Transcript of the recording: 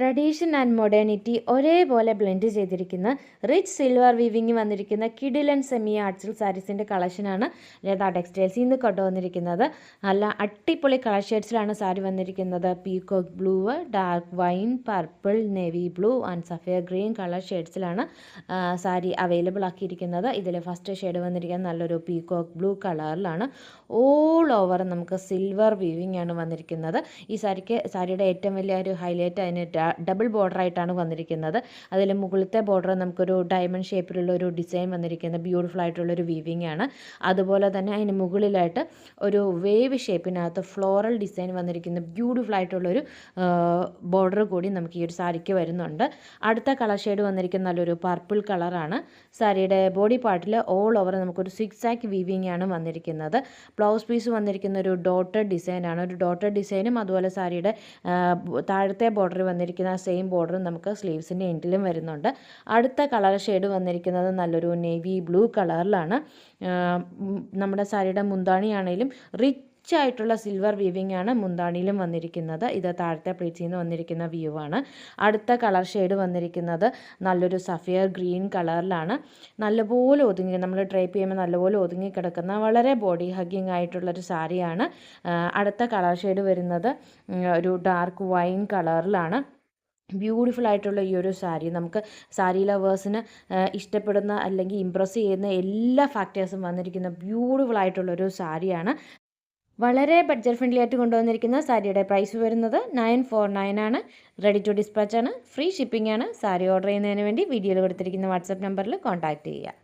Tradition and modernity ഒരേപോലെ blend ചെയ്തിരിക്കുന്ന rich silver weaving വന്നിരിക്കുന്ന കിഡിലൻ സെമി ആർട്സിൽ സാരീസിൻ്റെ കളക്ഷനാണ് ലത ടെക്സ്റ്റൈൽസിൽ നിന്ന് കൊണ്ടുവന്നിരിക്കുന്നത്. നല്ല അടിപൊളി കളർ ഷെയ്ഡ്സിലാണ് സാരി വന്നിരിക്കുന്നത്. Peacock blue, dark wine, purple, navy blue and sapphire green colour ഷെയ്ഡ്സിലാണ് സാരി അവൈലബിൾ ആക്കിയിരിക്കുന്നത്. ഇതിൽ ഫസ്റ്റ് ഷെയ്ഡ് വന്നിരിക്കുന്നത് നല്ലൊരു പീകോക്ക് ബ്ലൂ കളറിലാണ്. ഓൾ ഓവർ നമുക്ക് സിൽവർ വീവിങ് ആണ് വന്നിരിക്കുന്നത്. ഈ സാരിയുടെ ഏറ്റവും വലിയ ഒരു ഹൈലൈറ്റ് അതിന് ഡബിൾ ബോർഡറായിട്ടാണ് വന്നിരിക്കുന്നത്. അതിൽ മുകളിലത്തെ ബോർഡർ നമുക്കൊരു ഡയമണ്ട് ഷേപ്പിലുള്ള ഒരു ഡിസൈൻ വന്നിരിക്കുന്നത് ബ്യൂട്ടിഫുൾ ആയിട്ടുള്ളൊരു വീവിങ് ആണ്. അതുപോലെ തന്നെ അതിന് മുകളിലായിട്ട് ഒരു വേവ് ഷേപ്പിനകത്ത് ഫ്ലോറൽ ഡിസൈൻ വന്നിരിക്കുന്ന ബ്യൂട്ടിഫുൾ ആയിട്ടുള്ളൊരു ബോർഡർ കൂടി നമുക്ക് ഈ ഒരു സാരിക്ക് വരുന്നുണ്ട്. അടുത്ത കളർ ഷെയ്ഡ് വന്നിരിക്കുന്ന നല്ലൊരു പർപ്പിൾ കളറാണ്. സാരിയുടെ ബോഡി പാർട്ടിൽ ഓൾ ഓവർ നമുക്കൊരു സിക്സ് ആക്ക് വീവിങ് ആണ് വന്നിരിക്കുന്നത്. ബ്ലൗസ് പീസ് വന്നിരിക്കുന്ന ഒരു ഡോട്ടഡ് ഡിസൈനാണ്. ഒരു ഡോട്ടഡ് ഡിസൈനും അതുപോലെ സാരിയുടെ താഴത്തെ ബോർഡർ വന്നിരിക്കുന്ന സെയിം ബോർഡറും നമുക്ക് സ്ലീവ്സിൻ്റെ എൻഡിലും വരുന്നുണ്ട്. അടുത്ത കളർ ഷെയ്ഡ് വന്നിരിക്കുന്നത് നല്ലൊരു നേവി ബ്ലൂ കളറിലാണ്. നമ്മുടെ സാരിയുടെ മുന്താണിയാണെങ്കിലും റിച്ച് ആയിട്ടുള്ള സിൽവർ വീവിംഗ് ആണ് മുന്താണിയിലും വന്നിരിക്കുന്നത്. ഇത് താഴത്തെ പ്ലേറ്റ്സിൽ നിന്ന് വന്നിരിക്കുന്ന വ്യൂ ആണ്. അടുത്ത കളർ ഷെയ്ഡ് വന്നിരിക്കുന്നത് നല്ലൊരു സഫയർ ഗ്രീൻ കളറിലാണ്. നല്ലപോലെ ഒതുങ്ങി നമ്മൾ ഡ്രൈപ്പ് ചെയ്യുമ്പോൾ നല്ലപോലെ ഒതുങ്ങി കിടക്കുന്ന വളരെ ബോഡി ഹഗ്ഗിങ് ആയിട്ടുള്ളൊരു സാരിയാണ്. അടുത്ത കളർ ഷെയ്ഡ് വരുന്നത് ഒരു ഡാർക്ക് വൈൻ കളറിലാണ്. ബ്യൂട്ടിഫുൾ ആയിട്ടുള്ള ഈ ഒരു സാരി നമുക്ക് സാരി ലവേഴ്സിന് ഇഷ്ടപ്പെടുന്ന അല്ലെങ്കിൽ ഇമ്പ്രസ് ചെയ്യുന്ന എല്ലാ ഫാക്ടേഴ്സും വന്നിരിക്കുന്ന ബ്യൂട്ടിഫുൾ ആയിട്ടുള്ളൊരു സാരിയാണ്. വളരെ ബഡ്ജറ്റ് ഫ്രണ്ട്ലി ആയിട്ട് കൊണ്ടുവന്നിരിക്കുന്ന സാരിയുടെ പ്രൈസ് വരുന്നത് 949 ആണ്. റെഡി ടു ഡിസ്പാച്ച് ആണ്. ഫ്രീ ഷിപ്പിംഗ് ആണ്. സാരി ഓർഡർ ചെയ്യുന്നതിന് വേണ്ടി വീഡിയോയിൽ കൊടുത്തിരിക്കുന്ന വാട്സാപ്പ് നമ്പറിൽ കോൺടാക്റ്റ് ചെയ്യുക.